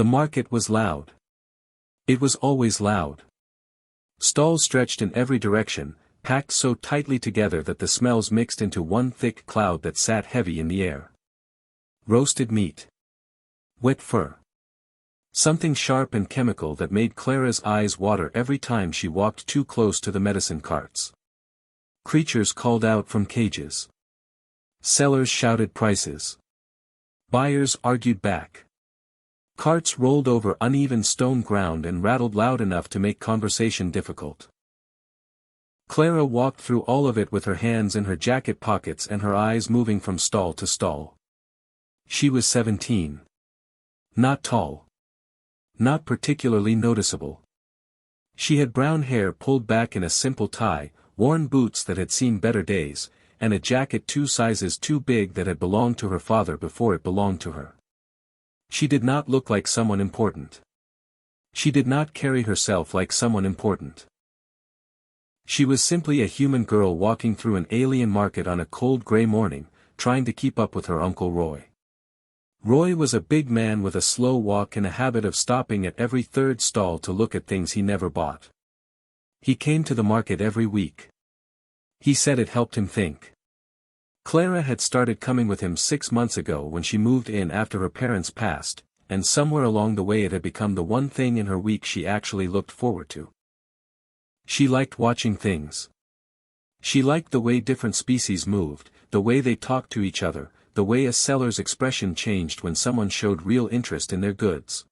The market was loud. It was always loud. Stalls stretched in every direction, packed so tightly together that the smells mixed into one thick cloud that sat heavy in the air. Roasted meat. Wet fur. Something sharp and chemical that made Clara's eyes water every time she walked too close to the medicine carts. Creatures called out from cages. Sellers shouted prices. Buyers argued back. Carts rolled over uneven stone ground and rattled loud enough to make conversation difficult. Clara walked through all of it with her hands in her jacket pockets and her eyes moving from stall to stall. She was 17. Not tall. Not particularly noticeable. She had brown hair pulled back in a simple tie, worn boots that had seen better days, and a jacket 2 sizes too big that had belonged to her father before it belonged to her. She did not look like someone important. She did not carry herself like someone important. She was simply a human girl walking through an alien market on a cold gray morning, trying to keep up with her Uncle Roy. Roy was a big man with a slow walk and a habit of stopping at every third stall to look at things he never bought. He came to the market every week. He said it helped him think. Clara had started coming with him 6 months ago when she moved in after her parents passed, and somewhere along the way it had become the one thing in her week she actually looked forward to. She liked watching things. She liked the way different species moved, the way they talked to each other, the way a seller's expression changed when someone showed real interest in their goods.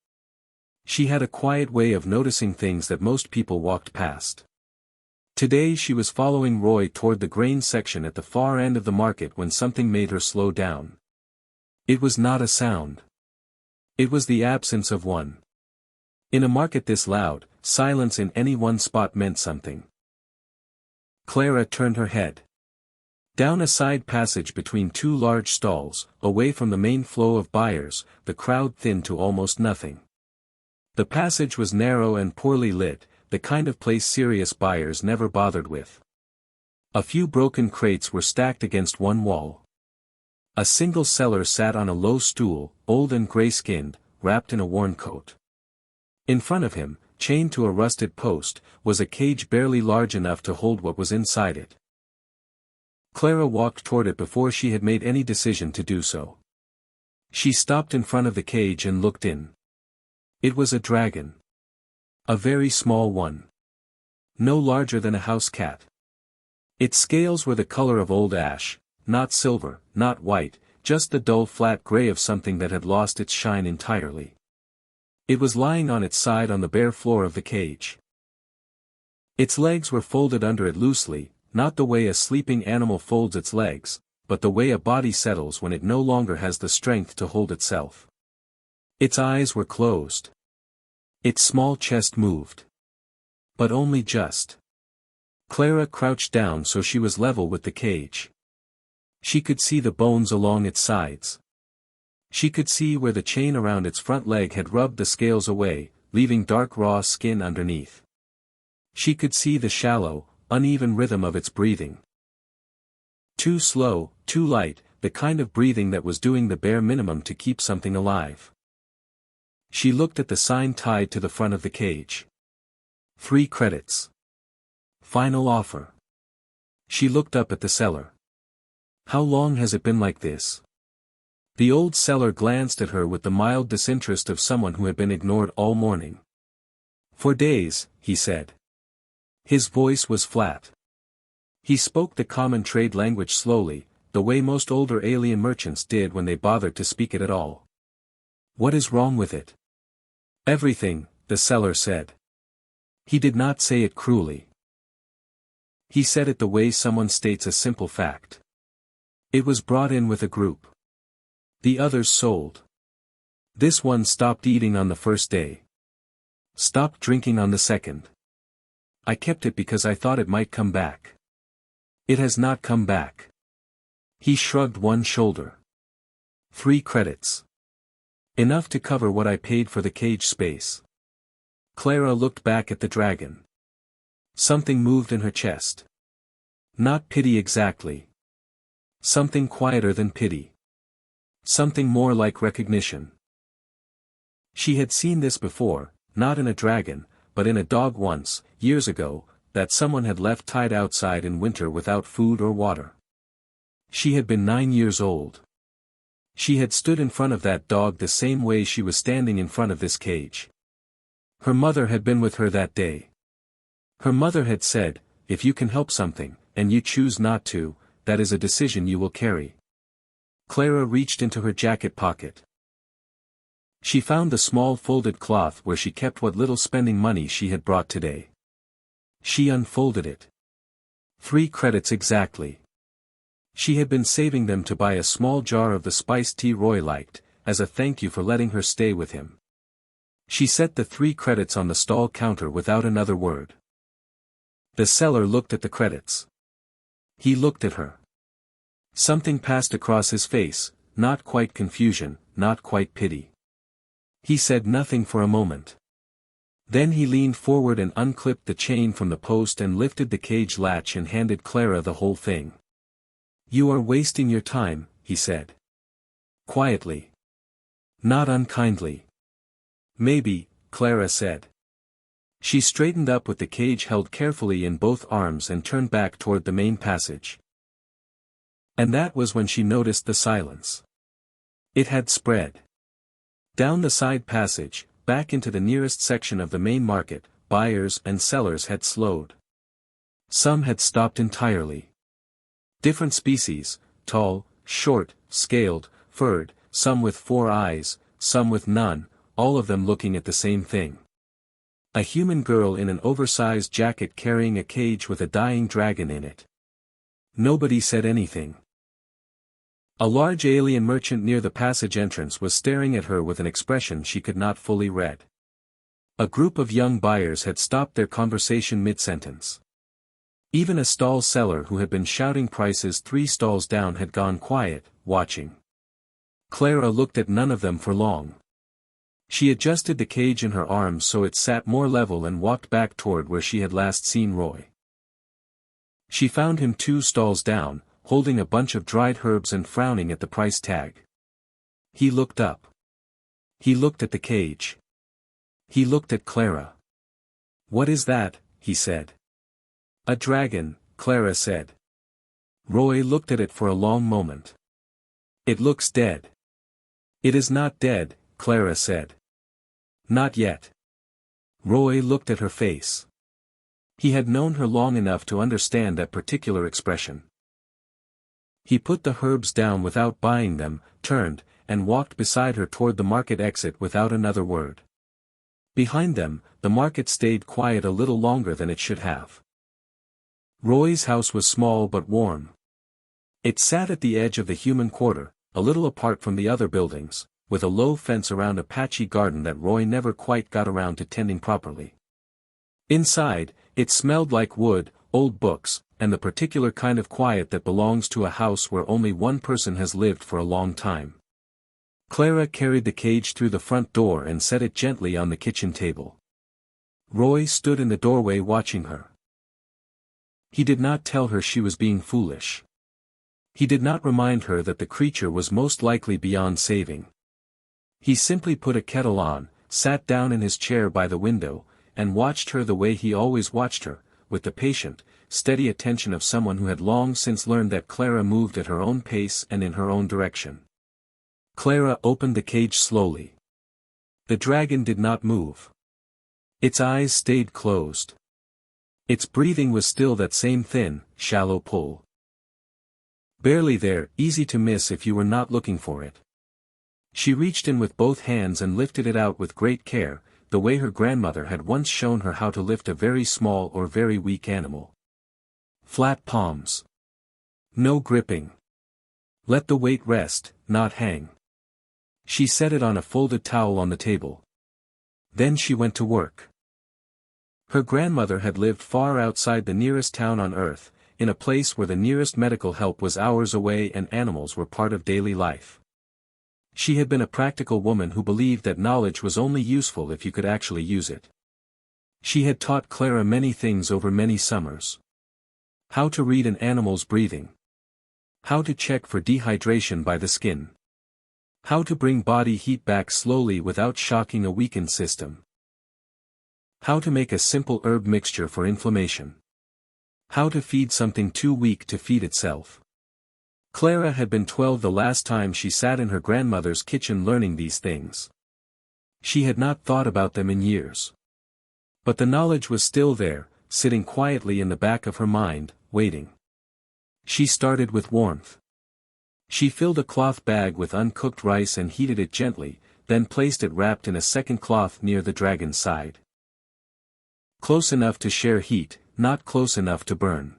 She had a quiet way of noticing things that most people walked past. Today she was following Roy toward the grain section at the far end of the market when something made her slow down. It was not a sound. It was the absence of one. In a market this loud, silence in any one spot meant something. Clara turned her head. Down a side passage between 2 large stalls, away from the main flow of buyers, the crowd thinned to almost nothing. The passage was narrow and poorly lit, the kind of place serious buyers never bothered with. A few broken crates were stacked against one wall. A single seller sat on a low stool, old and gray-skinned, wrapped in a worn coat. In front of him, chained to a rusted post, was a cage barely large enough to hold what was inside it. Clara walked toward it before she had made any decision to do so. She stopped in front of the cage and looked in. It was a dragon. A very small one. No larger than a house cat. Its scales were the color of old ash, not silver, not white, just the dull flat gray of something that had lost its shine entirely. It was lying on its side on the bare floor of the cage. Its legs were folded under it loosely, not the way a sleeping animal folds its legs, but the way a body settles when it no longer has the strength to hold itself. Its eyes were closed. Its small chest moved. But only just. Clara crouched down so she was level with the cage. She could see the bones along its sides. She could see where the chain around its front leg had rubbed the scales away, leaving dark raw skin underneath. She could see the shallow, uneven rhythm of its breathing. Too slow, too light, the kind of breathing that was doing the bare minimum to keep something alive. She looked at the sign tied to the front of the cage. 3 credits. Final offer. She looked up at the seller. How long has it been like this? The old seller glanced at her with the mild disinterest of someone who had been ignored all morning. For days, he said. His voice was flat. He spoke the common trade language slowly, the way most older alien merchants did when they bothered to speak it at all. What is wrong with it? Everything, the seller said. He did not say it cruelly. He said it the way someone states a simple fact. It was brought in with a group. The others sold. This one stopped eating on the first day. Stopped drinking on the second. I kept it because I thought it might come back. It has not come back. He shrugged one shoulder. 3 credits. Enough to cover what I paid for the cage space. Clara looked back at the dragon. Something moved in her chest. Not pity exactly. Something quieter than pity. Something more like recognition. She had seen this before, not in a dragon, but in a dog once, years ago, that someone had left tied outside in winter without food or water. She had been 9 years old. She had stood in front of that dog the same way she was standing in front of this cage. Her mother had been with her that day. Her mother had said, "If you can help something, and you choose not to, that is a decision you will carry." Clara reached into her jacket pocket. She found the small folded cloth where she kept what little spending money she had brought today. She unfolded it. 3 credits exactly. She had been saving them to buy a small jar of the spiced tea Roy liked, as a thank you for letting her stay with him. She set the 3 credits on the stall counter without another word. The seller looked at the credits. He looked at her. Something passed across his face, not quite confusion, not quite pity. He said nothing for a moment. Then he leaned forward and unclipped the chain from the post and lifted the cage latch and handed Clara the whole thing. "You are wasting your time," he said. Quietly. Not unkindly. "Maybe," Clara said. She straightened up with the cage held carefully in both arms and turned back toward the main passage. And that was when she noticed the silence. It had spread. Down the side passage, back into the nearest section of the main market, buyers and sellers had slowed. Some had stopped entirely. Different species, tall, short, scaled, furred, some with 4 eyes, some with none, all of them looking at the same thing. A human girl in an oversized jacket carrying a cage with a dying dragon in it. Nobody said anything. A large alien merchant near the passage entrance was staring at her with an expression she could not fully read. A group of young buyers had stopped their conversation mid-sentence. Even a stall seller who had been shouting prices 3 stalls down had gone quiet, watching. Clara looked at none of them for long. She adjusted the cage in her arms so it sat more level and walked back toward where she had last seen Roy. She found him 2 stalls down, holding a bunch of dried herbs and frowning at the price tag. He looked up. He looked at the cage. He looked at Clara. "What is that?" he said. "A dragon," Clara said. Roy looked at it for a long moment. "It looks dead." "It is not dead," Clara said. "Not yet." Roy looked at her face. He had known her long enough to understand that particular expression. He put the herbs down without buying them, turned, and walked beside her toward the market exit without another word. Behind them, the market stayed quiet a little longer than it should have. Roy's house was small but warm. It sat at the edge of the human quarter, a little apart from the other buildings, with a low fence around a patchy garden that Roy never quite got around to tending properly. Inside, it smelled like wood, old books, and the particular kind of quiet that belongs to a house where only one person has lived for a long time. Clara carried the cage through the front door and set it gently on the kitchen table. Roy stood in the doorway watching her. He did not tell her she was being foolish. He did not remind her that the creature was most likely beyond saving. He simply put a kettle on, sat down in his chair by the window, and watched her the way he always watched her, with the patient, steady attention of someone who had long since learned that Clara moved at her own pace and in her own direction. Clara opened the cage slowly. The dragon did not move. Its eyes stayed closed. Its breathing was still that same thin, shallow pull. Barely there, easy to miss if you were not looking for it. She reached in with both hands and lifted it out with great care, the way her grandmother had once shown her how to lift a very small or very weak animal. Flat palms. No gripping. Let the weight rest, not hang. She set it on a folded towel on the table. Then she went to work. Her grandmother had lived far outside the nearest town on Earth, in a place where the nearest medical help was hours away and animals were part of daily life. She had been a practical woman who believed that knowledge was only useful if you could actually use it. She had taught Clara many things over many summers. How to read an animal's breathing. How to check for dehydration by the skin. How to bring body heat back slowly without shocking a weakened system. How to make a simple herb mixture for inflammation. How to feed something too weak to feed itself. Clara had been 12 the last time she sat in her grandmother's kitchen learning these things. She had not thought about them in years. But the knowledge was still there, sitting quietly in the back of her mind, waiting. She started with warmth. She filled a cloth bag with uncooked rice and heated it gently, then placed it wrapped in a second cloth near the dragon's side. Close enough to share heat, not close enough to burn.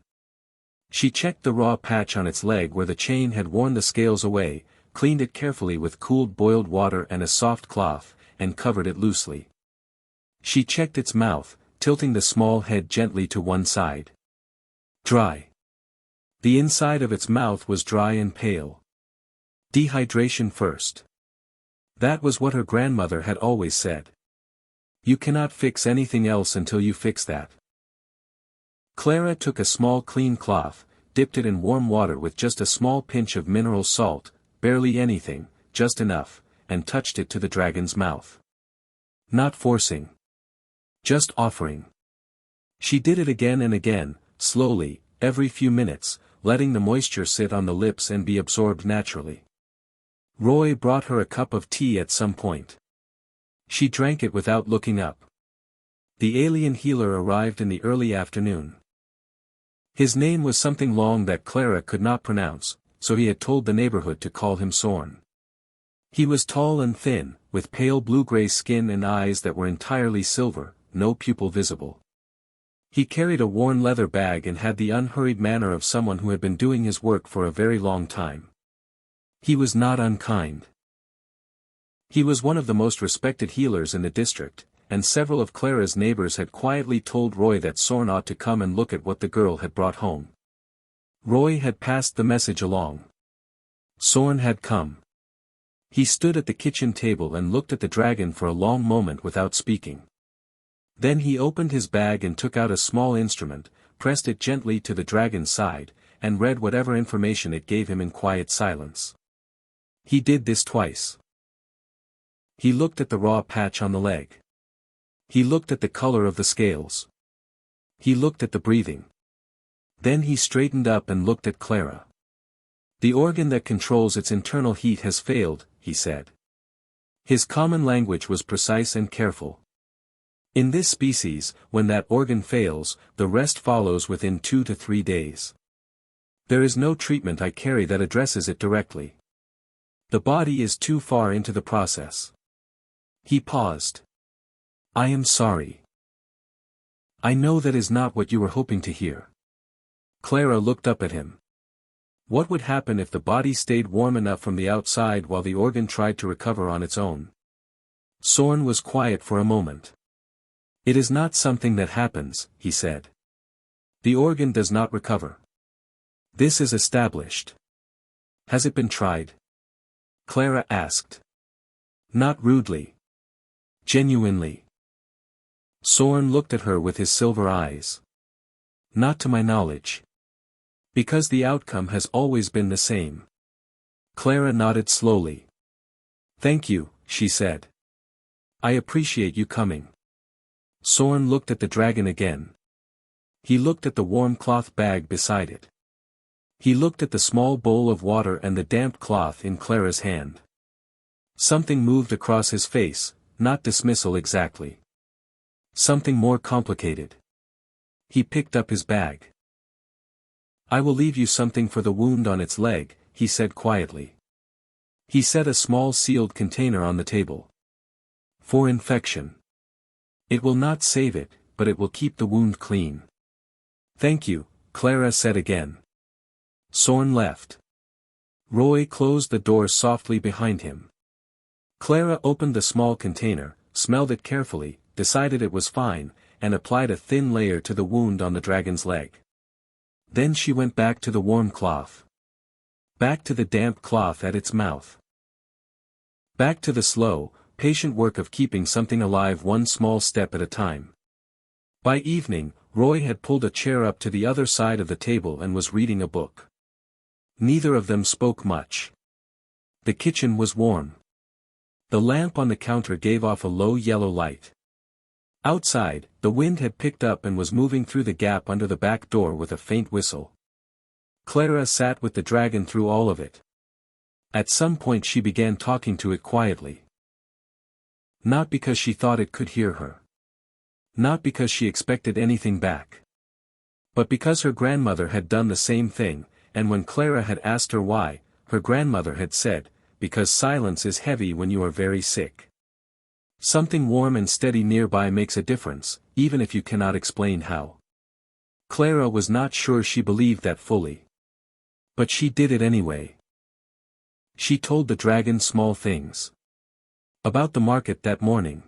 She checked the raw patch on its leg where the chain had worn the scales away, cleaned it carefully with cooled boiled water and a soft cloth, and covered it loosely. She checked its mouth, tilting the small head gently to one side. Dry. The inside of its mouth was dry and pale. Dehydration first. That was what her grandmother had always said. You cannot fix anything else until you fix that. Clara took a small clean cloth, dipped it in warm water with just a small pinch of mineral salt, barely anything, just enough, and touched it to the dragon's mouth. Not forcing. Just offering. She did it again and again, slowly, every few minutes, letting the moisture sit on the lips and be absorbed naturally. Roy brought her a cup of tea at some point. She drank it without looking up. The alien healer arrived in the early afternoon. His name was something long that Clara could not pronounce, so he had told the neighborhood to call him Sorn. He was tall and thin, with pale blue-gray skin and eyes that were entirely silver, no pupil visible. He carried a worn leather bag and had the unhurried manner of someone who had been doing his work for a very long time. He was not unkind. He was one of the most respected healers in the district, and several of Clara's neighbors had quietly told Roy that Sorn ought to come and look at what the girl had brought home. Roy had passed the message along. Sorn had come. He stood at the kitchen table and looked at the dragon for a long moment without speaking. Then he opened his bag and took out a small instrument, pressed it gently to the dragon's side, and read whatever information it gave him in quiet silence. He did this twice. He looked at the raw patch on the leg. He looked at the color of the scales. He looked at the breathing. Then he straightened up and looked at Clara. The organ that controls its internal heat has failed, he said. His common language was precise and careful. In this species, when that organ fails, the rest follows within 2 to 3 days. There is no treatment I carry that addresses it directly. The body is too far into the process. He paused. I am sorry. I know that is not what you were hoping to hear. Clara looked up at him. What would happen if the body stayed warm enough from the outside while the organ tried to recover on its own? Sorn was quiet for a moment. It is not something that happens, he said. The organ does not recover. This is established. Has it been tried? Clara asked. Not rudely. Genuinely. Sorn looked at her with his silver eyes. Not to my knowledge. Because the outcome has always been the same. Clara nodded slowly. Thank you, she said. I appreciate you coming. Sorn looked at the dragon again. He looked at the warm cloth bag beside it. He looked at the small bowl of water and the damp cloth in Clara's hand. Something moved across his face, not dismissal exactly. Something more complicated. He picked up his bag. I will leave you something for the wound on its leg, he said quietly. He set a small sealed container on the table. For infection. It will not save it, but it will keep the wound clean. Thank you, Clara said again. Sorn left. Roy closed the door softly behind him. Clara opened the small container, smelled it carefully, decided it was fine, and applied a thin layer to the wound on the dragon's leg. Then she went back to the warm cloth. Back to the damp cloth at its mouth. Back to the slow, patient work of keeping something alive one small step at a time. By evening, Roy had pulled a chair up to the other side of the table and was reading a book. Neither of them spoke much. The kitchen was warm. The lamp on the counter gave off a low yellow light. Outside, the wind had picked up and was moving through the gap under the back door with a faint whistle. Clara sat with the dragon through all of it. At some point she began talking to it quietly. Not because she thought it could hear her. Not because she expected anything back. But because her grandmother had done the same thing, and when Clara had asked her why, her grandmother had said, "Because silence is heavy when you are very sick. Something warm and steady nearby makes a difference, even if you cannot explain how." Clara was not sure she believed that fully. But she did it anyway. She told the dragon small things. About the market that morning.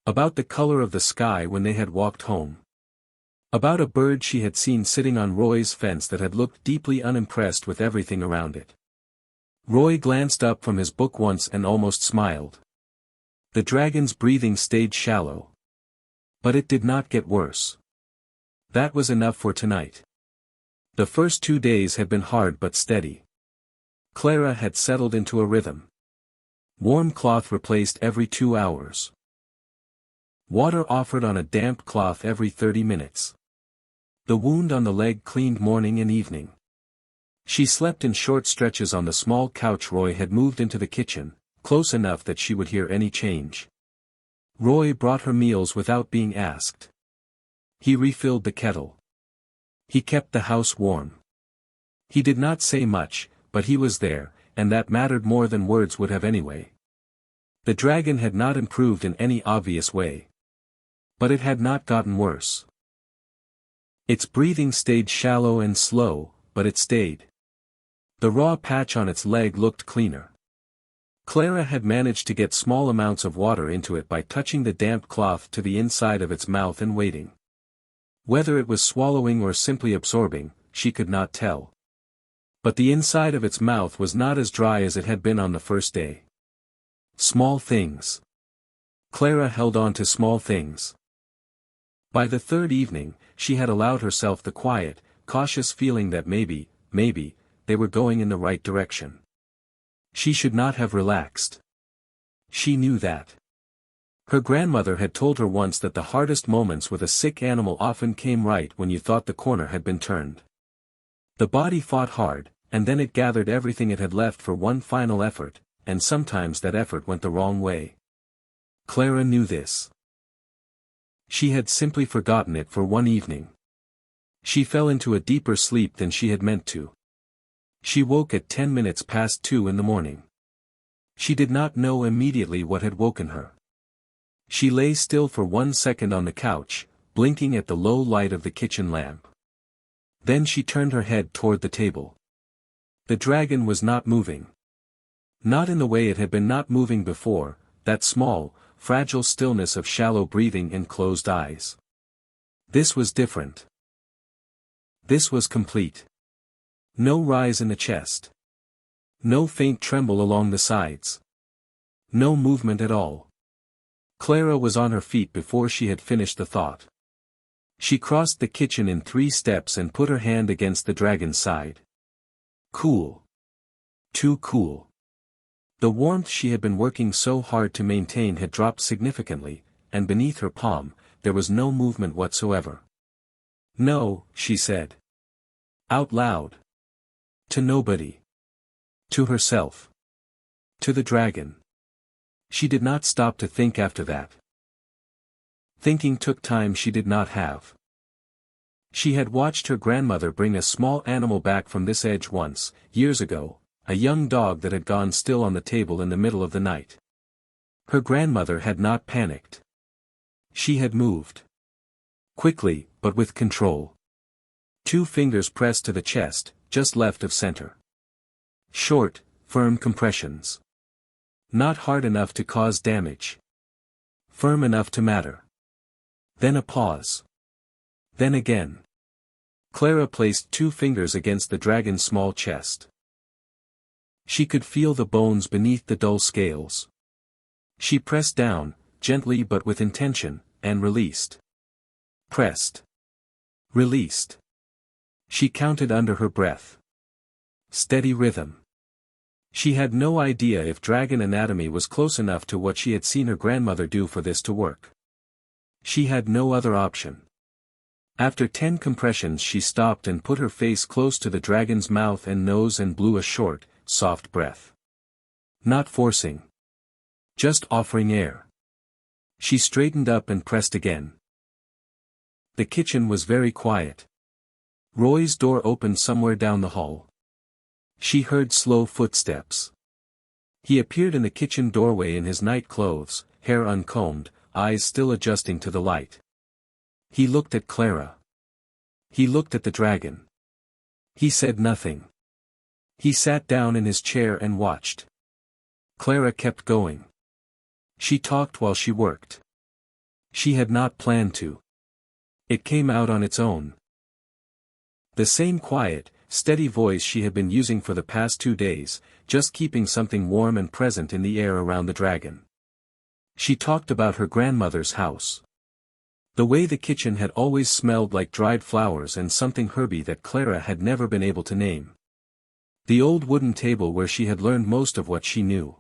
About the color of the sky when they had walked home. About a bird she had seen sitting on Roy's fence that had looked deeply unimpressed with everything around it. Roy glanced up from his book once and almost smiled. The dragon's breathing stayed shallow. But it did not get worse. That was enough for tonight. The first 2 days had been hard but steady. Clara had settled into a rhythm. Warm cloth replaced every 2 hours. Water offered on a damp cloth every 30 minutes. The wound on the leg cleaned morning and evening. She slept in short stretches on the small couch Roy had moved into the kitchen, close enough that she would hear any change. Roy brought her meals without being asked. He refilled the kettle. He kept the house warm. He did not say much, but he was there, and that mattered more than words would have anyway. The dragon had not improved in any obvious way. But it had not gotten worse. Its breathing stayed shallow and slow, but it stayed. The raw patch on its leg looked cleaner. Clara had managed to get small amounts of water into it by touching the damp cloth to the inside of its mouth and waiting. Whether it was swallowing or simply absorbing, she could not tell. But the inside of its mouth was not as dry as it had been on the first day. Small things. Clara held on to small things. By the third evening, she had allowed herself the quiet, cautious feeling that maybe, they were going in the right direction. She should not have relaxed. She knew that. Her grandmother had told her once that the hardest moments with a sick animal often came right when you thought the corner had been turned. The body fought hard, and then it gathered everything it had left for one final effort, and sometimes that effort went the wrong way. Clara knew this. She had simply forgotten it for one evening. She fell into a deeper sleep than she had meant to. She woke at 10 minutes past 2 in the morning. She did not know immediately what had woken her. She lay still for 1 second on the couch, blinking at the low light of the kitchen lamp. Then she turned her head toward the table. The dragon was not moving. Not in the way it had been not moving before, that small, fragile stillness of shallow breathing and closed eyes. This was different. This was complete. No rise in the chest. No faint tremble along the sides. No movement at all. Clara was on her feet before she had finished the thought. She crossed the kitchen in 3 steps and put her hand against the dragon's side. Cool. Too cool. The warmth she had been working so hard to maintain had dropped significantly, and beneath her palm, there was no movement whatsoever. No, she said. Out loud. To nobody. To herself. To the dragon. She did not stop to think after that. Thinking took time she did not have. She had watched her grandmother bring a small animal back from this edge once, years ago, a young dog that had gone still on the table in the middle of the night. Her grandmother had not panicked. She had moved. Quickly, but with control. 2 fingers pressed to the chest, just left of center. Short, firm compressions. Not hard enough to cause damage. Firm enough to matter. Then a pause. Then again. Clara placed 2 fingers against the dragon's small chest. She could feel the bones beneath the dull scales. She pressed down, gently but with intention, and released. Pressed. Released. She counted under her breath. Steady rhythm. She had no idea if dragon anatomy was close enough to what she had seen her grandmother do for this to work. She had no other option. After 10 compressions she stopped and put her face close to the dragon's mouth and nose and blew a short, soft breath. Not forcing. Just offering air. She straightened up and pressed again. The kitchen was very quiet. Roy's door opened somewhere down the hall. She heard slow footsteps. He appeared in the kitchen doorway in his night clothes, hair uncombed, eyes still adjusting to the light. He looked at Clara. He looked at the dragon. He said nothing. He sat down in his chair and watched. Clara kept going. She talked while she worked. She had not planned to. It came out on its own. The same quiet, steady voice she had been using for the past 2 days, just keeping something warm and present in the air around the dragon. She talked about her grandmother's house. The way the kitchen had always smelled like dried flowers and something herby that Clara had never been able to name. The old wooden table where she had learned most of what she knew.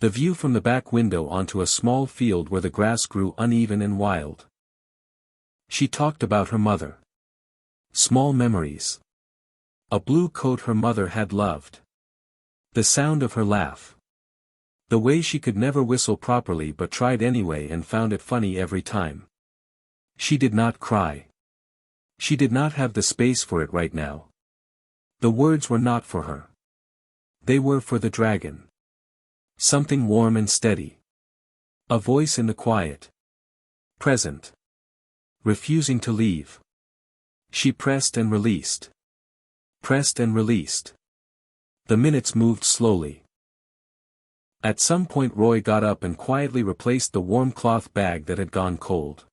The view from the back window onto a small field where the grass grew uneven and wild. She talked about her mother. Small memories. A blue coat her mother had loved. The sound of her laugh. The way she could never whistle properly but tried anyway and found it funny every time. She did not cry. She did not have the space for it right now. The words were not for her. They were for the dragon. Something warm and steady. A voice in the quiet. Present. Refusing to leave. She pressed and released. Pressed and released. The minutes moved slowly. At some point Roy got up and quietly replaced the warm cloth bag that had gone cold.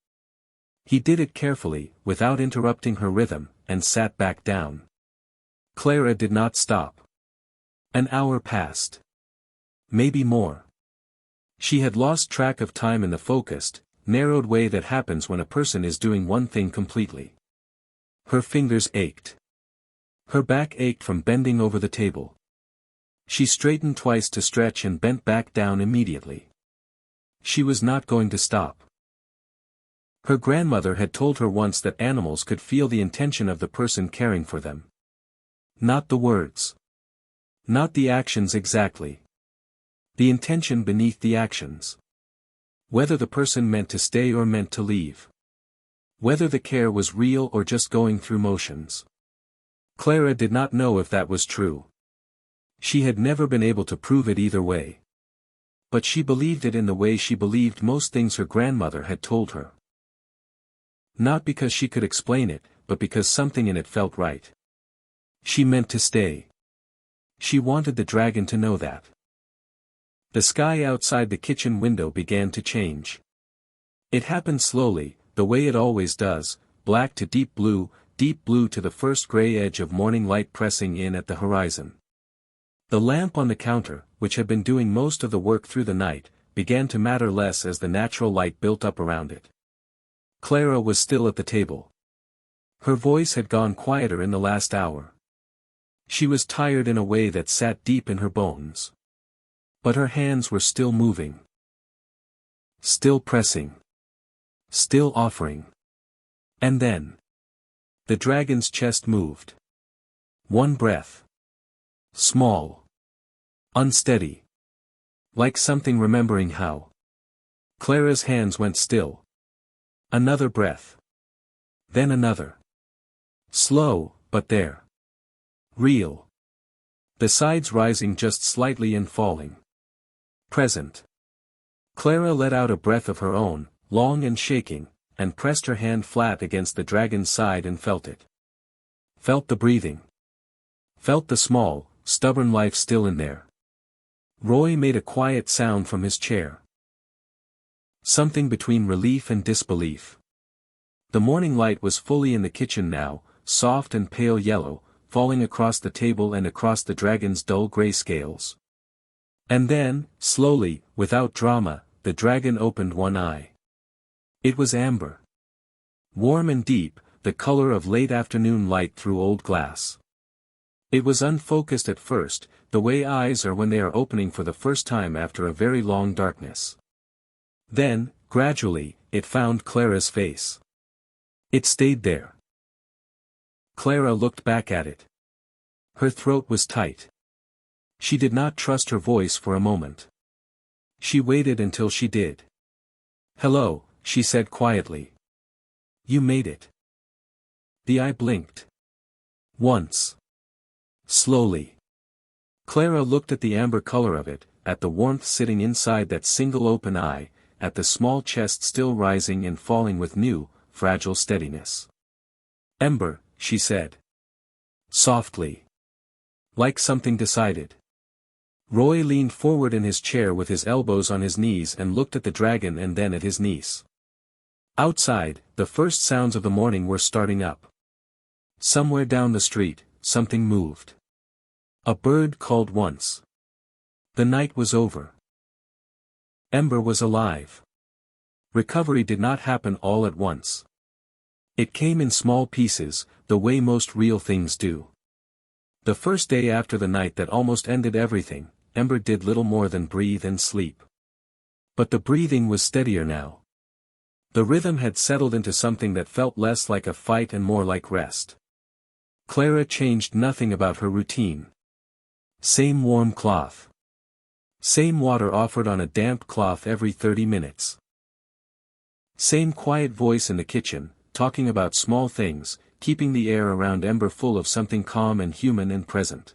He did it carefully, without interrupting her rhythm, and sat back down. Clara did not stop. An hour passed. Maybe more. She had lost track of time in the focused, narrowed way that happens when a person is doing one thing completely. Her fingers ached. Her back ached from bending over the table. She straightened twice to stretch and bent back down immediately. She was not going to stop. Her grandmother had told her once that animals could feel the intention of the person caring for them. Not the words. Not the actions exactly. The intention beneath the actions. Whether the person meant to stay or meant to leave. Whether the care was real or just going through motions. Clara did not know if that was true. She had never been able to prove it either way. But she believed it in the way she believed most things her grandmother had told her. Not because she could explain it, but because something in it felt right. She meant to stay. She wanted the dragon to know that. The sky outside the kitchen window began to change. It happened slowly, the way it always does, black to deep blue to the first gray edge of morning light pressing in at the horizon. The lamp on the counter, which had been doing most of the work through the night, began to matter less as the natural light built up around it. Clara was still at the table. Her voice had gone quieter in the last hour. She was tired in a way that sat deep in her bones. But her hands were still moving. Still pressing. Still offering. And then. The dragon's chest moved. One breath. Small. Unsteady. Like something remembering how. Clara's hands went still. Another breath. Then another. Slow, but there. Real. The sides rising just slightly and falling. Present. Clara let out a breath of her own, long and shaking, and pressed her hand flat against the dragon's side and felt it. Felt the breathing. Felt the small, stubborn life still in there. Roy made a quiet sound from his chair. Something between relief and disbelief. The morning light was fully in the kitchen now, soft and pale yellow, falling across the table and across the dragon's dull gray scales. And then, slowly, without drama, the dragon opened one eye. It was amber. Warm and deep, the color of late afternoon light through old glass. It was unfocused at first, the way eyes are when they are opening for the first time after a very long darkness. Then, gradually, it found Clara's face. It stayed there. Clara looked back at it. Her throat was tight. She did not trust her voice for a moment. She waited until she did. "Hello," she said quietly. "You made it." The eye blinked. Once. Slowly. Clara looked at the amber color of it, at the warmth sitting inside that single open eye, at the small chest still rising and falling with new, fragile steadiness. "Ember," she said. Softly. Like something decided. Roy leaned forward in his chair with his elbows on his knees and looked at the dragon and then at his niece. Outside, the first sounds of the morning were starting up. Somewhere down the street, something moved. A bird called once. The night was over. Ember was alive. Recovery did not happen all at once. It came in small pieces, the way most real things do. The first day after the night that almost ended everything, Ember did little more than breathe and sleep. But the breathing was steadier now. The rhythm had settled into something that felt less like a fight and more like rest. Clara changed nothing about her routine. Same warm cloth. Same water offered on a damp cloth every 30 minutes. Same quiet voice in the kitchen, talking about small things, keeping the air around Ember full of something calm and human and present.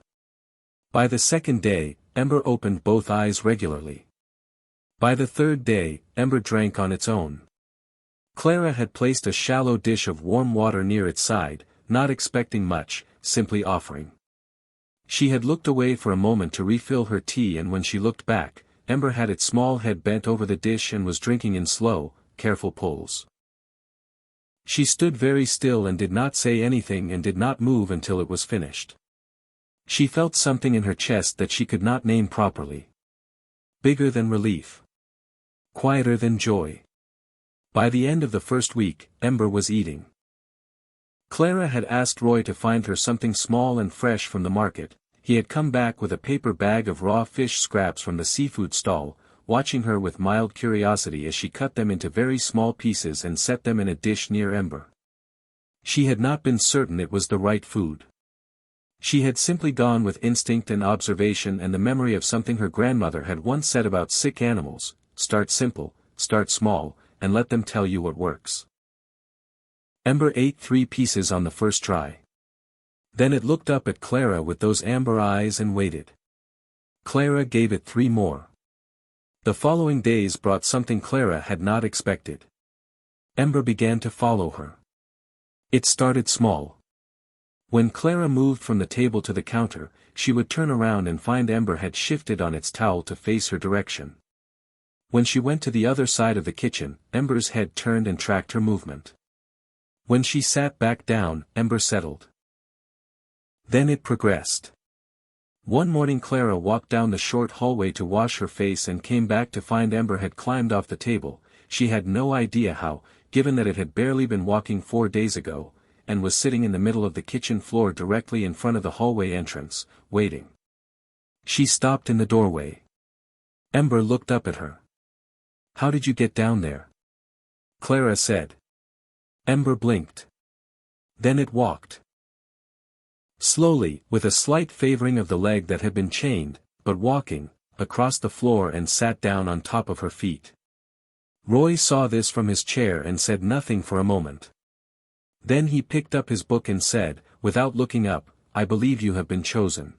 By the second day, Ember opened both eyes regularly. By the third day, Ember drank on its own. Clara had placed a shallow dish of warm water near its side, not expecting much, simply offering. She had looked away for a moment to refill her tea, and when she looked back, Ember had its small head bent over the dish and was drinking in slow, careful pulls. She stood very still and did not say anything and did not move until it was finished. She felt something in her chest that she could not name properly. Bigger than relief. Quieter than joy. By the end of the first week, Ember was eating. Clara had asked Roy to find her something small and fresh from the market. He had come back with a paper bag of raw fish scraps from the seafood stall, watching her with mild curiosity as she cut them into very small pieces and set them in a dish near Ember. She had not been certain it was the right food. She had simply gone with instinct and observation and the memory of something her grandmother had once said about sick animals: start simple, start small, and let them tell you what works. Ember ate 3 pieces on the first try. Then it looked up at Clara with those amber eyes and waited. Clara gave it 3 more. The following days brought something Clara had not expected. Ember began to follow her. It started small. When Clara moved from the table to the counter, she would turn around and find Ember had shifted on its towel to face her direction. When she went to the other side of the kitchen, Ember's head turned and tracked her movement. When she sat back down, Ember settled. Then it progressed. One morning Clara walked down the short hallway to wash her face and came back to find Ember had climbed off the table. She had no idea how, given that it had barely been walking 4 days ago, and was sitting in the middle of the kitchen floor directly in front of the hallway entrance, waiting. She stopped in the doorway. Ember looked up at her. "How did you get down there?" Clara said. Ember blinked. Then it walked. Slowly, with a slight favoring of the leg that had been chained, but walking, across the floor and sat down on top of her feet. Roy saw this from his chair and said nothing for a moment. Then he picked up his book and said, without looking up, "I believe you have been chosen."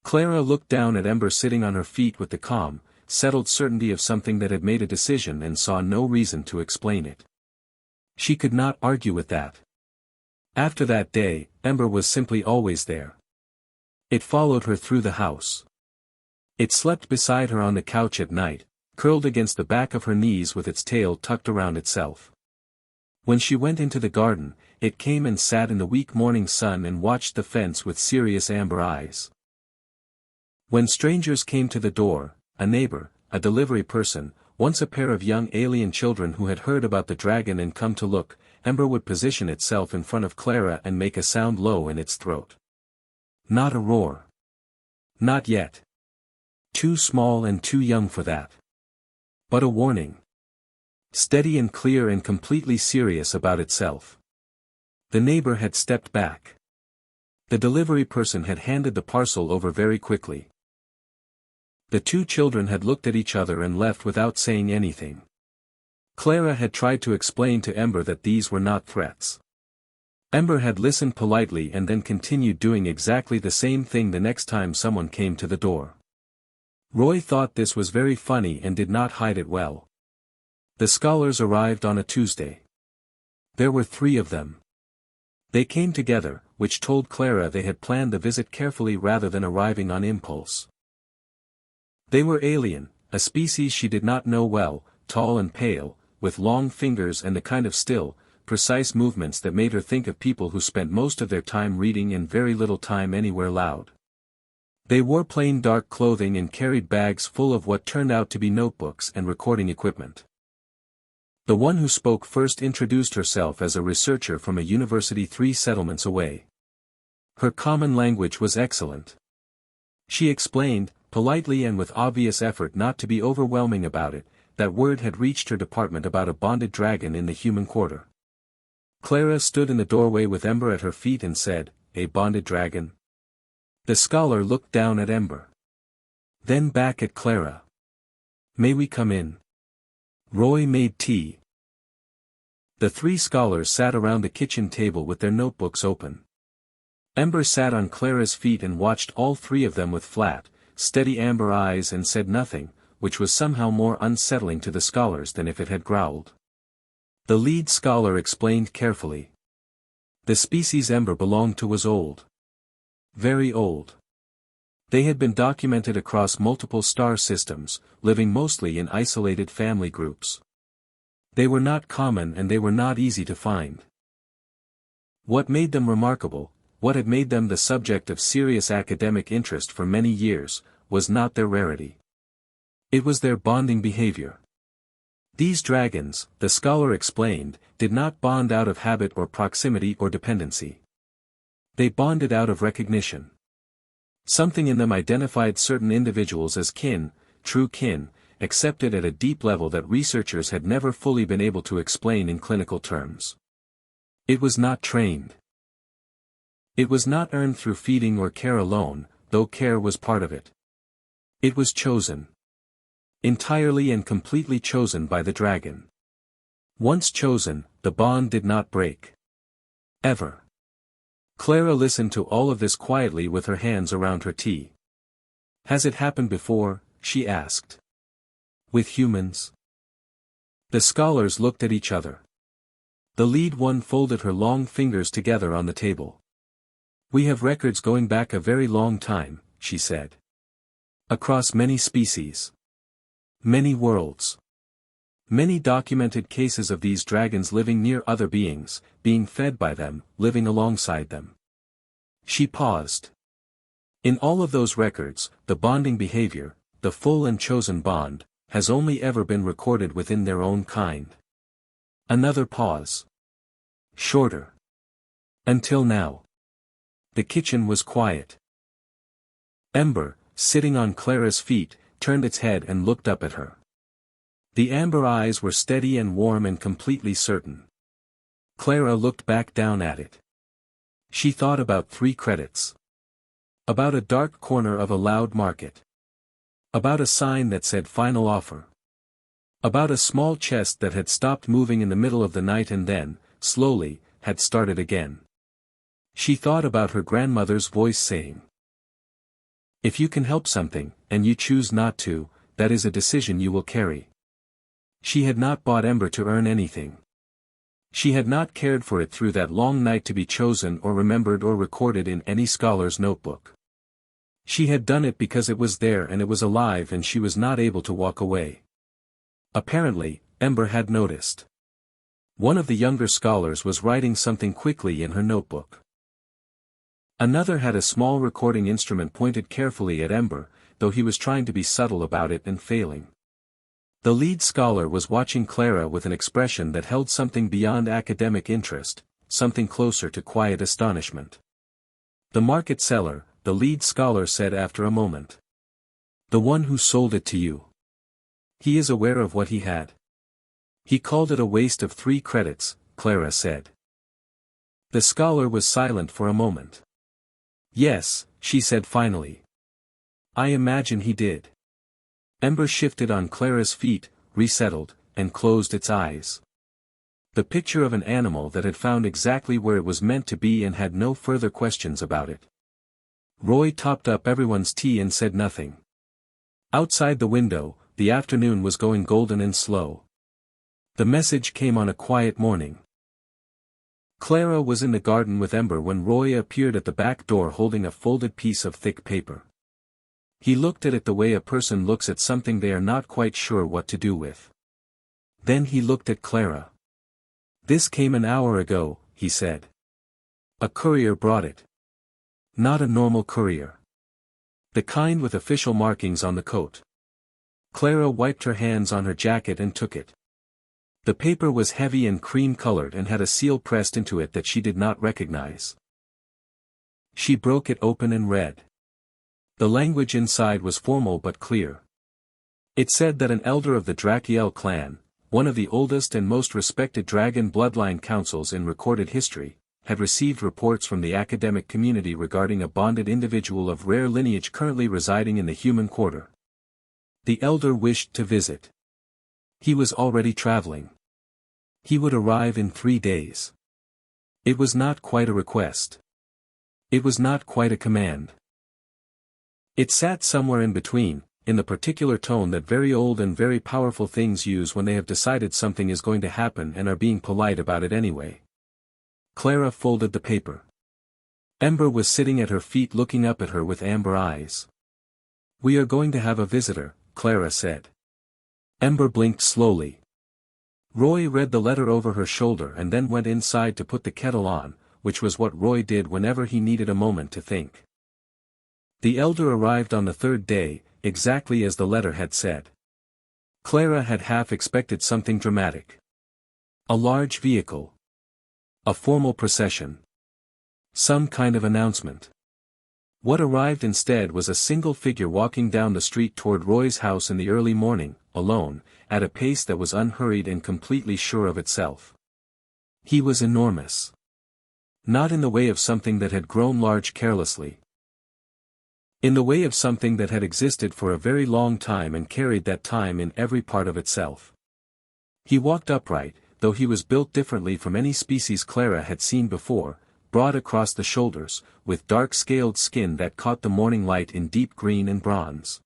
Clara looked down at Ember sitting on her feet with the calm, settled certainty of something that had made a decision and saw no reason to explain it. She could not argue with that. After that day, Ember was simply always there. It followed her through the house. It slept beside her on the couch at night, curled against the back of her knees with its tail tucked around itself. When she went into the garden, it came and sat in the weak morning sun and watched the fence with serious amber eyes. When strangers came to the door, a neighbor, a delivery person, once a pair of young alien children who had heard about the dragon and come to look, Ember would position itself in front of Clara and make a sound low in its throat. Not a roar. Not yet. Too small and too young for that. But a warning. Steady and clear and completely serious about itself. The neighbor had stepped back. The delivery person had handed the parcel over very quickly. The two children had looked at each other and left without saying anything. Clara had tried to explain to Ember that these were not threats. Ember had listened politely and then continued doing exactly the same thing the next time someone came to the door. Roy thought this was very funny and did not hide it well. The scholars arrived on a Tuesday. There were 3 of them. They came together, which told Clara they had planned the visit carefully rather than arriving on impulse. They were alien, a species she did not know well, tall and pale, with long fingers and the kind of still, precise movements that made her think of people who spent most of their time reading and very little time anywhere loud. They wore plain dark clothing and carried bags full of what turned out to be notebooks and recording equipment. The one who spoke first introduced herself as a researcher from a university 3 settlements away. Her common language was excellent. She explained, politely and with obvious effort not to be overwhelming about it, that word had reached her department about a bonded dragon in the human quarter. Clara stood in the doorway with Ember at her feet and said, "A bonded dragon?" The scholar looked down at Ember. Then back at Clara. "May we come in?" Roy made tea. The 3 scholars sat around the kitchen table with their notebooks open. Ember sat on Clara's feet and watched all 3 of them with flat, steady amber eyes and said nothing, which was somehow more unsettling to the scholars than if it had growled. The lead scholar explained carefully. The species Ember belonged to was old. Very old. They had been documented across multiple star systems, living mostly in isolated family groups. They were not common and they were not easy to find. What made them remarkable, what had made them the subject of serious academic interest for many years, was not their rarity. It was their bonding behavior. These dragons, the scholar explained, did not bond out of habit or proximity or dependency. They bonded out of recognition. Something in them identified certain individuals as kin, true kin, accepted at a deep level that researchers had never fully been able to explain in clinical terms. It was not trained. It was not earned through feeding or care alone, though care was part of it. It was chosen. Entirely and completely chosen by the dragon. Once chosen, the bond did not break. Ever. Clara listened to all of this quietly with her hands around her tea. "Has it happened before?" she asked. "With humans?" The scholars looked at each other. The lead one folded her long fingers together on the table. "We have records going back a very long time," she said. "Across many species. Many worlds. Many documented cases of these dragons living near other beings, being fed by them, living alongside them." She paused. "In all of those records, the bonding behavior, the full and chosen bond, has only ever been recorded within their own kind." Another pause. Shorter. "Until now." The kitchen was quiet. Ember, sitting on Clara's feet, turned its head and looked up at her. The amber eyes were steady and warm and completely certain. Clara looked back down at it. She thought about 3 credits. About a dark corner of a loud market. About a sign that said "Final Offer." About a small chest that had stopped moving in the middle of the night and then, slowly, had started again. She thought about her grandmother's voice saying, "If you can help something, and you choose not to, that is a decision you will carry." She had not bought Ember to earn anything. She had not cared for it through that long night to be chosen or remembered or recorded in any scholar's notebook. She had done it because it was there and it was alive and she was not able to walk away. Apparently, Ember had noticed. One of the younger scholars was writing something quickly in her notebook. Another had a small recording instrument pointed carefully at Ember, though he was trying to be subtle about it and failing. The lead scholar was watching Clara with an expression that held something beyond academic interest, something closer to quiet astonishment. The market seller, the lead scholar said after a moment. The one who sold it to you. He is aware of what he had. He called it a waste of 3 credits, Clara said. The scholar was silent for a moment. Yes, she said finally. I imagine he did. Ember shifted on Clara's feet, resettled, and closed its eyes. The picture of an animal that had found exactly where it was meant to be and had no further questions about it. Roy topped up everyone's tea and said nothing. Outside the window, the afternoon was going golden and slow. The message came on a quiet morning. Clara was in the garden with Ember when Roy appeared at the back door holding a folded piece of thick paper. He looked at it the way a person looks at something they are not quite sure what to do with. Then he looked at Clara. This came an hour ago, he said. A courier brought it. Not a normal courier. The kind with official markings on the coat. Clara wiped her hands on her jacket and took it. The paper was heavy and cream-colored and had a seal pressed into it that she did not recognize. She broke it open and read. The language inside was formal but clear. It said that an elder of the Drakiel clan, one of the oldest and most respected dragon bloodline councils in recorded history, had received reports from the academic community regarding a bonded individual of rare lineage currently residing in the human quarter. The elder wished to visit. He was already traveling. He would arrive in 3 days. It was not quite a request. It was not quite a command. It sat somewhere in between, in the particular tone that very old and very powerful things use when they have decided something is going to happen and are being polite about it anyway. Clara folded the paper. Ember was sitting at her feet looking up at her with amber eyes. We are going to have a visitor, Clara said. Ember blinked slowly. Roy read the letter over her shoulder and then went inside to put the kettle on, which was what Roy did whenever he needed a moment to think. The elder arrived on the 3rd day, exactly as the letter had said. Clara had half expected something dramatic. A large vehicle. A formal procession. Some kind of announcement. What arrived instead was a single figure walking down the street toward Roy's house in the early morning, alone, at a pace that was unhurried and completely sure of itself. He was enormous. Not in the way of something that had grown large carelessly. In the way of something that had existed for a very long time and carried that time in every part of itself. He walked upright, though he was built differently from any species Clara had seen before, broad across the shoulders, with dark-scaled skin that caught the morning light in deep green and bronze.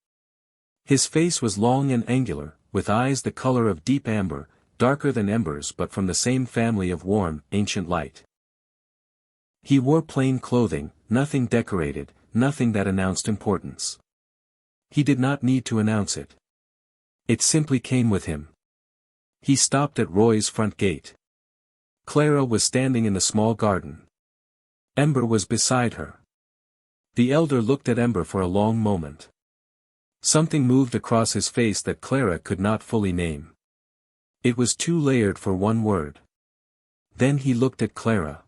His face was long and angular, with eyes the color of deep amber, darker than embers but from the same family of warm, ancient light. He wore plain clothing, nothing decorated, nothing that announced importance. He did not need to announce it. It simply came with him. He stopped at Roy's front gate. Clara was standing in the small garden. Ember was beside her. The elder looked at Ember for a long moment. Something moved across his face that Clara could not fully name. It was too layered for one word. Then he looked at Clara.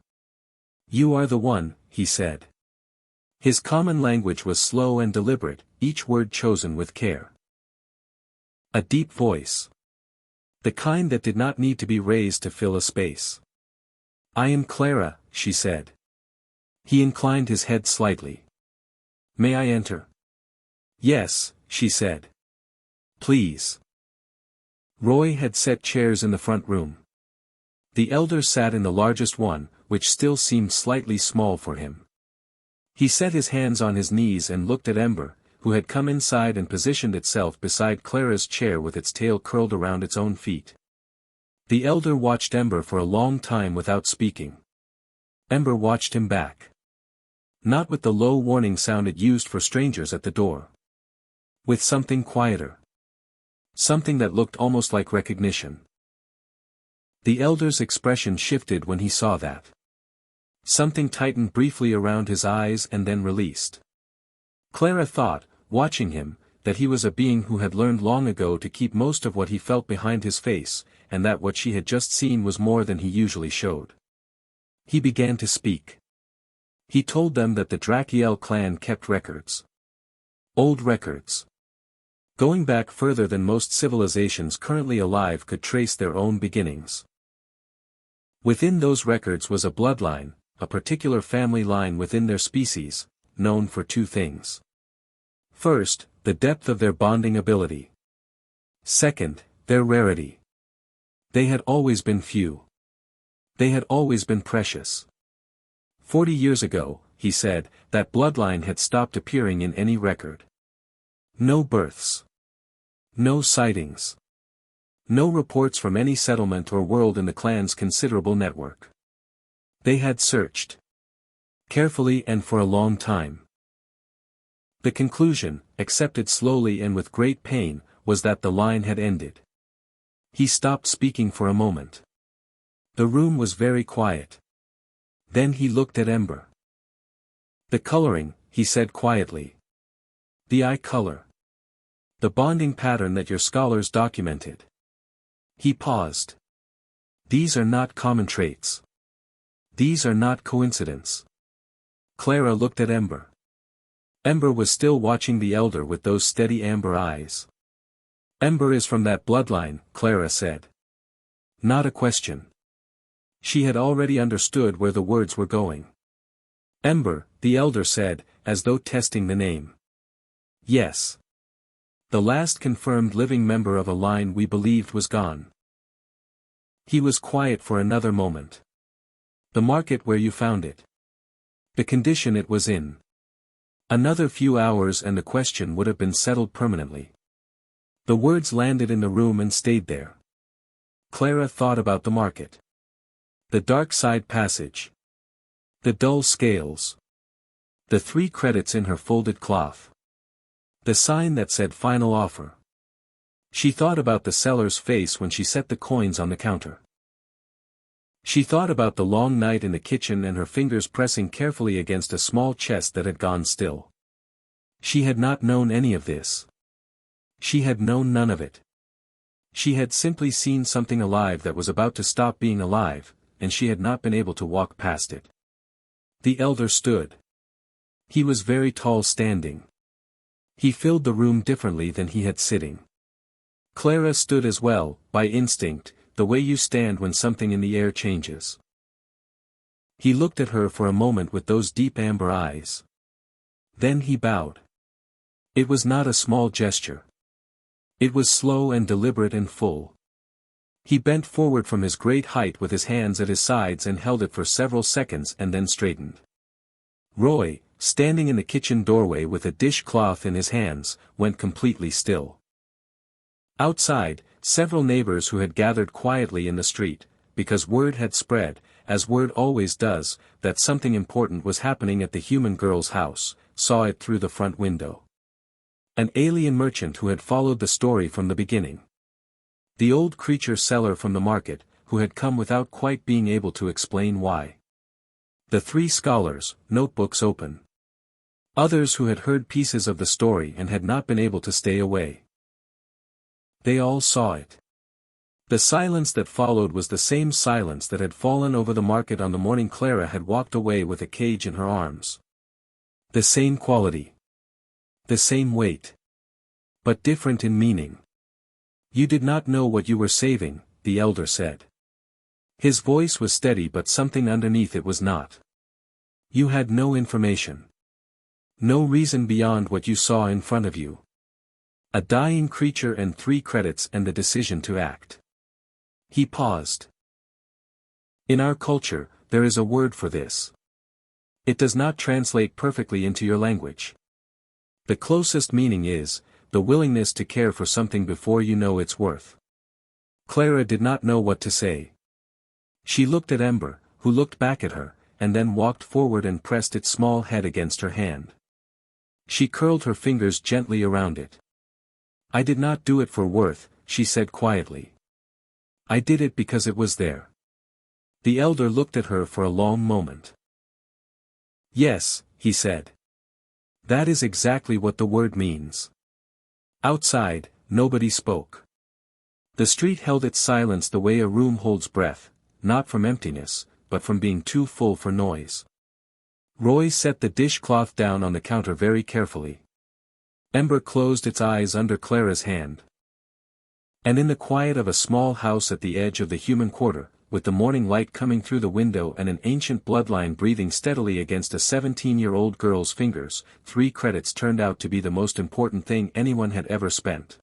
You are the one, he said. His common language was slow and deliberate, each word chosen with care. A deep voice. The kind that did not need to be raised to fill a space. I am Clara, she said. He inclined his head slightly. May I enter? Yes, she said. Please. Roy had set chairs in the front room. The elder sat in the largest one, which still seemed slightly small for him. He set his hands on his knees and looked at Ember, who had come inside and positioned itself beside Clara's chair with its tail curled around its own feet. The elder watched Ember for a long time without speaking. Ember watched him back. Not with the low warning sound it used for strangers at the door. With something quieter. Something that looked almost like recognition. The elder's expression shifted when he saw that. Something tightened briefly around his eyes and then released. Clara thought, watching him, that he was a being who had learned long ago to keep most of what he felt behind his face, and that what she had just seen was more than he usually showed. He began to speak. He told them that the Drakiel clan kept records. Old records. Going back further than most civilizations currently alive could trace their own beginnings. Within those records was a bloodline, a particular family line within their species, known for two things. First, the depth of their bonding ability. Second, their rarity. They had always been few. They had always been precious. 40 years ago, he said, that bloodline had stopped appearing in any record. No births. No sightings. No reports from any settlement or world in the clan's considerable network. They had searched carefully and for a long time. The conclusion, accepted slowly and with great pain, was that the line had ended. He stopped speaking for a moment. The room was very quiet. Then he looked at Ember. The coloring, he said quietly. The eye color. The bonding pattern that your scholars documented. He paused. These are not common traits. These are not coincidence. Clara looked at Ember. Ember was still watching the elder with those steady amber eyes. Ember is from that bloodline, Clara said. Not a question. She had already understood where the words were going. Ember, the elder said, as though testing the name. Yes. The last confirmed living member of a line we believed was gone. He was quiet for another moment. The market where you found it. The condition it was in. Another few hours and the question would have been settled permanently. The words landed in the room and stayed there. Clara thought about the market. The dark side passage. The dull scales. The 3 credits in her folded cloth. The sign that said final offer. She thought about the seller's face when she set the coins on the counter. She thought about the long night in the kitchen and her fingers pressing carefully against a small chest that had gone still. She had not known any of this. She had known none of it. She had simply seen something alive that was about to stop being alive, and she had not been able to walk past it. The elder stood. He was very tall standing. He filled the room differently than he had sitting. Clara stood as well, by instinct, the way you stand when something in the air changes. He looked at her for a moment with those deep amber eyes. Then he bowed. It was not a small gesture. It was slow and deliberate and full. He bent forward from his great height with his hands at his sides and held it for several seconds and then straightened. Roy, standing in the kitchen doorway with a dishcloth in his hands, went completely still. Outside, several neighbors who had gathered quietly in the street, because word had spread, as word always does, that something important was happening at the human girl's house, saw it through the front window. An alien merchant who had followed the story from the beginning. The old creature seller from the market, who had come without quite being able to explain why. The 3 scholars, notebooks open. Others who had heard pieces of the story and had not been able to stay away. They all saw it. The silence that followed was the same silence that had fallen over the market on the morning Clara had walked away with a cage in her arms. The same quality. The same weight. But different in meaning. You did not know what you were saving, the elder said. His voice was steady but something underneath it was not. You had no information. No reason beyond what you saw in front of you. A dying creature and 3 credits and the decision to act. He paused. In our culture, there is a word for this. It does not translate perfectly into your language. The closest meaning is, the willingness to care for something before you know its worth. Clara did not know what to say. She looked at Ember, who looked back at her, and then walked forward and pressed its small head against her hand. She curled her fingers gently around it. I did not do it for worth, she said quietly. I did it because it was there. The elder looked at her for a long moment. Yes, he said. That is exactly what the word means. Outside, nobody spoke. The street held its silence the way a room holds breath, not from emptiness, but from being too full for noise. Roy set the dishcloth down on the counter very carefully. Ember closed its eyes under Clara's hand. And in the quiet of a small house at the edge of the human quarter, with the morning light coming through the window and an ancient bloodline breathing steadily against a 17-year-old girl's fingers, 3 credits turned out to be the most important thing anyone had ever spent.